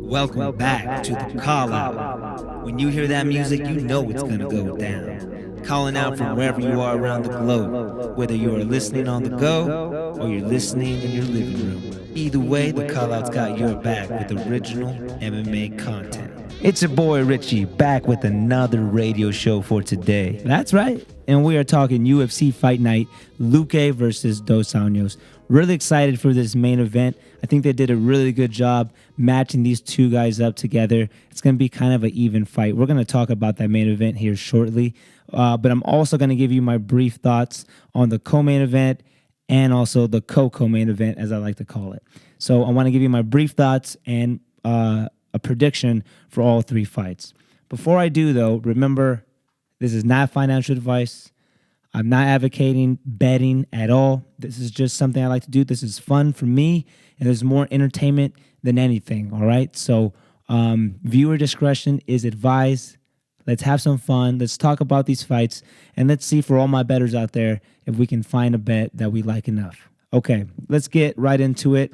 Welcome back to the Call Out. When you hear that music, you know it's gonna go down. Calling out from wherever you are around the globe, whether you are listening on the go or you're listening in your living room. Either way, the Call Out's got your back with original MMA content. It's your boy Richie back with another radio show for today. That's right. And we are talking UFC Fight Night, Luque versus Dos Anjos. Really excited for this main event. I think they did a really good job matching these two guys up together. It's going to be kind of an even fight. We're going to talk about that main event here shortly. But I'm also going to give you my brief thoughts on the co-main event and also the co-main event, as I like to call it. So I want to give you my brief thoughts and a prediction for all three fights. Before I do, though, remember, this is not financial advice. I'm not advocating betting at all. This is just something I like to do. This is fun for me, and there's more entertainment than anything, all right? So viewer discretion is advised. Let's have some fun. Let's talk about these fights, and let's see for all my bettors out there if we can find a bet that we like enough. Okay, let's get right into it.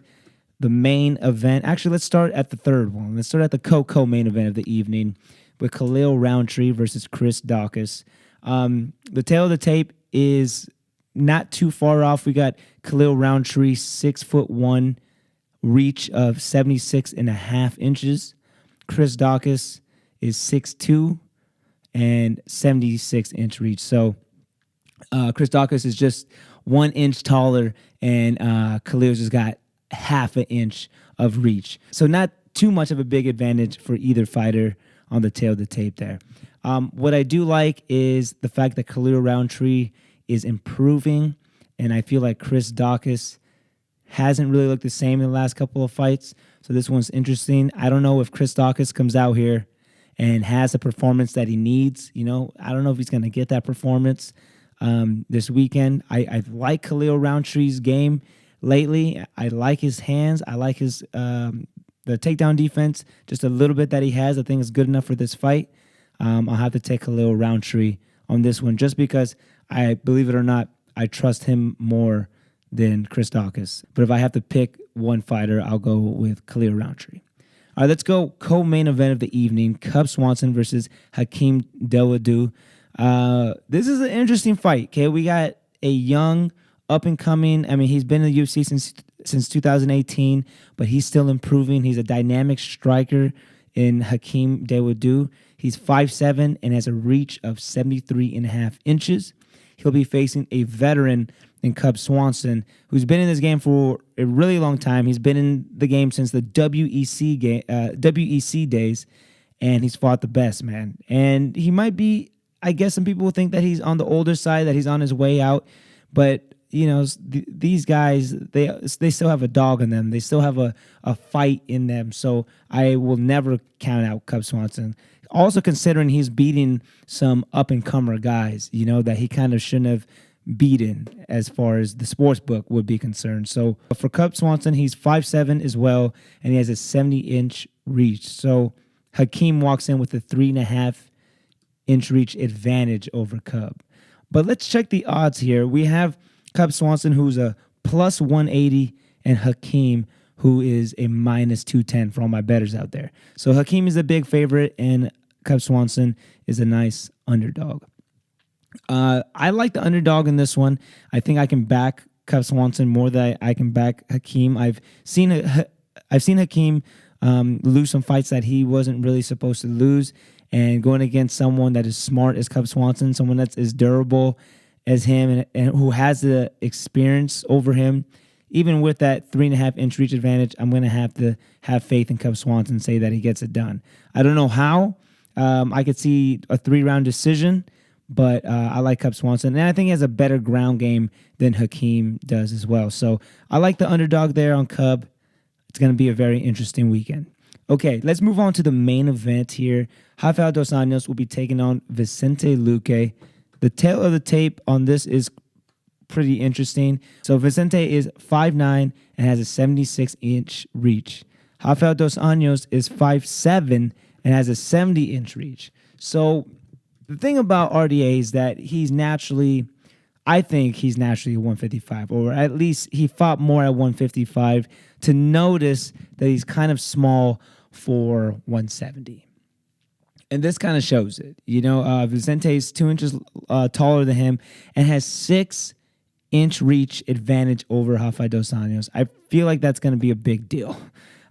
The main event. Actually, let's start at the third one. Let's start at the co-main event of the evening with Khalil Roundtree versus Chris Daukaus. The tail of the tape is not too far off. We got Khalil Roundtree, 6'1", reach of 76.5 inches. Chris Daukaus is 6'2", and 76-inch reach. So Chris Daukaus is just 1 inch taller, and Khalil's just got half an inch of reach. So not too much of a big advantage for either fighter on the tail of the tape there. What I do like is the fact that Khalil Roundtree is improving, and I feel like Chris Daukaus hasn't really looked the same in the last couple of fights. So this one's interesting. I don't know if Chris Daukaus comes out here and has the performance that he needs. You know, I don't know if he's going to get that performance this weekend. I like Khalil Roundtree's game lately. I like his hands. I like his the takedown defense, just a little bit that he has. I think is good enough for this fight. I'll have to take Khalil Roundtree on this one just because I, believe it or not, I trust him more than Chris Daukaus. But if I have to pick one fighter, I'll go with Khalil Roundtree. All right, let's go co-main event of the evening, Cub Swanson versus Hakeem Dawodu. This is an interesting fight, okay? We got a young, up-and-coming, he's been in the UFC since 2018, but he's still improving. He's a dynamic striker in Hakeem Dawodu. He's 5'7" and has a reach of 73.5 inches. He'll be facing a veteran in Cub Swanson, who's been in this game for a really long time. He's been in the game since the WEC days, and he's fought the best, man. And he might be, I guess some people will think that he's on the older side, that he's on his way out, but you know, these guys, they still have a dog in them. They still have a fight in them. So I will never count out Cub Swanson. Also considering he's beating some up-and-comer guys, you know, that he kind of shouldn't have beaten as far as the sports book would be concerned. So for Cub Swanson, he's 5'7" as well, and he has a 70-inch reach. So Hakeem walks in with a 3.5-inch reach advantage over Cub. But let's check the odds here. We have Cub Swanson, who's a plus 180, and Hakeem, who is a minus 210 for all my bettors out there. So Hakeem is a big favorite, and Cub Swanson is a nice underdog. I like the underdog in this one. I think I can back Cub Swanson more than I can back Hakeem. I've seen Hakeem lose some fights that he wasn't really supposed to lose, and going against someone that is smart as Cub Swanson, someone that's as durable as him and who has the experience over him, even with that 3.5-inch reach advantage, I'm going to have faith in Cub Swanson and say that he gets it done. I don't know how. I could see a 3-round decision, but I like Cub Swanson. And I think he has a better ground game than Hakeem does as well. So I like the underdog there on Cub. It's going to be a very interesting weekend. Okay, let's move on to the main event here. Rafael Dos Anjos will be taking on Vicente Luque. The tail of the tape on this is pretty interesting. So Vicente is 5'9" and has a 76-inch reach. Rafael Dos Anjos is 5'7" and has a 70-inch reach. So the thing about RDA is that I think he's naturally a 155, or at least he fought more at 155 to notice that he's kind of small for 170. And this kind of shows it. Vicente is 2 inches taller than him and has 6-inch reach advantage over Rafael dos Anjos. I feel like that's going to be a big deal.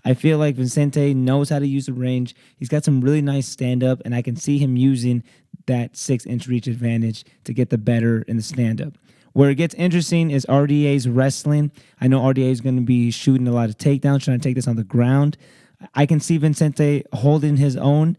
I feel like Vicente knows how to use the range. He's got some really nice stand-up, and I can see him using that 6-inch reach advantage to get the better in the stand-up. Where it gets interesting is RDA's wrestling. I know RDA is going to be shooting a lot of takedowns, trying to take this on the ground. I can see Vicente holding his own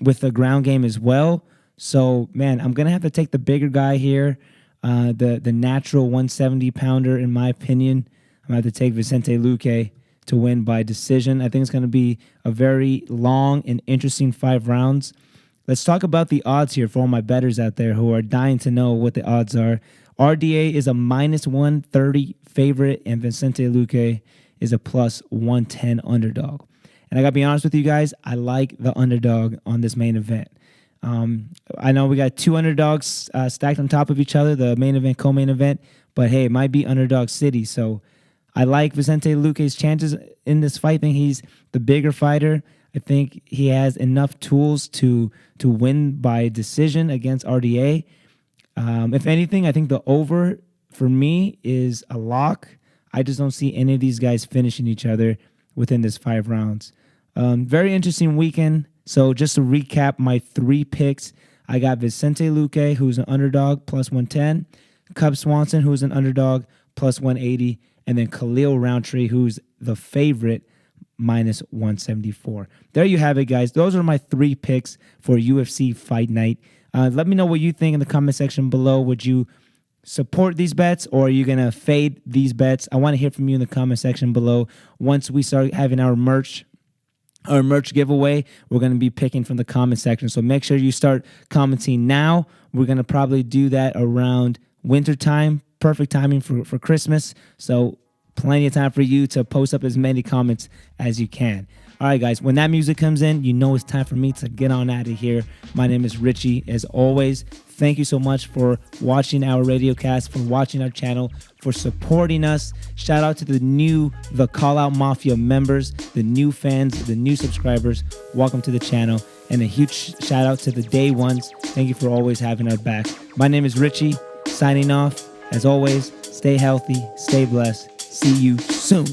with the ground game as well. So, man, I'm going to have to take the bigger guy here, the natural 170-pounder, in my opinion. I'm going to have to take Vicente Luque to win by decision. I think it's going to be a very long and interesting 5 rounds. Let's talk about the odds here for all my bettors out there who are dying to know what the odds are. RDA is a minus 130 favorite, and Vicente Luque is a plus 110 underdog. And I got to be honest with you guys, I like the underdog on this main event. I know we got 2 underdogs stacked on top of each other, the main event, co-main event, but hey, it might be underdog city. So I like Vicente Luque's chances in this fight. I think he's the bigger fighter. I think he has enough tools to win by decision against RDA. If anything, I think the over for me is a lock. I just don't see any of these guys finishing each other within this 5 rounds. Very interesting weekend. So just to recap my 3 picks, I got Vicente Luque, who's an underdog, plus 110. Cub Swanson, who's an underdog, plus 180. And then Khalil Roundtree, who's the favorite, minus 174. There you have it, guys. Those are my 3 picks for UFC Fight Night. Let me know what you think in the comment section below. Would you support these bets, or are you going to fade these bets? I want to hear from you in the comment section below. Once we start having our merch giveaway, we're going to be picking from the comment section. So make sure you start commenting now. We're going to probably do that around winter time. Perfect timing for Christmas. So plenty of time for you to post up as many comments as you can. All right, guys, when that music comes in, you know it's time for me to get on out of here. My name is Richie. As always, thank you so much for watching our Radiocast, for watching our channel, for supporting us. Shout out to the Call Out Mafia members, the new fans, the new subscribers. Welcome to the channel. And a huge shout out to the day ones. Thank you for always having our back. My name is Richie, signing off. As always, stay healthy, stay blessed. See you soon.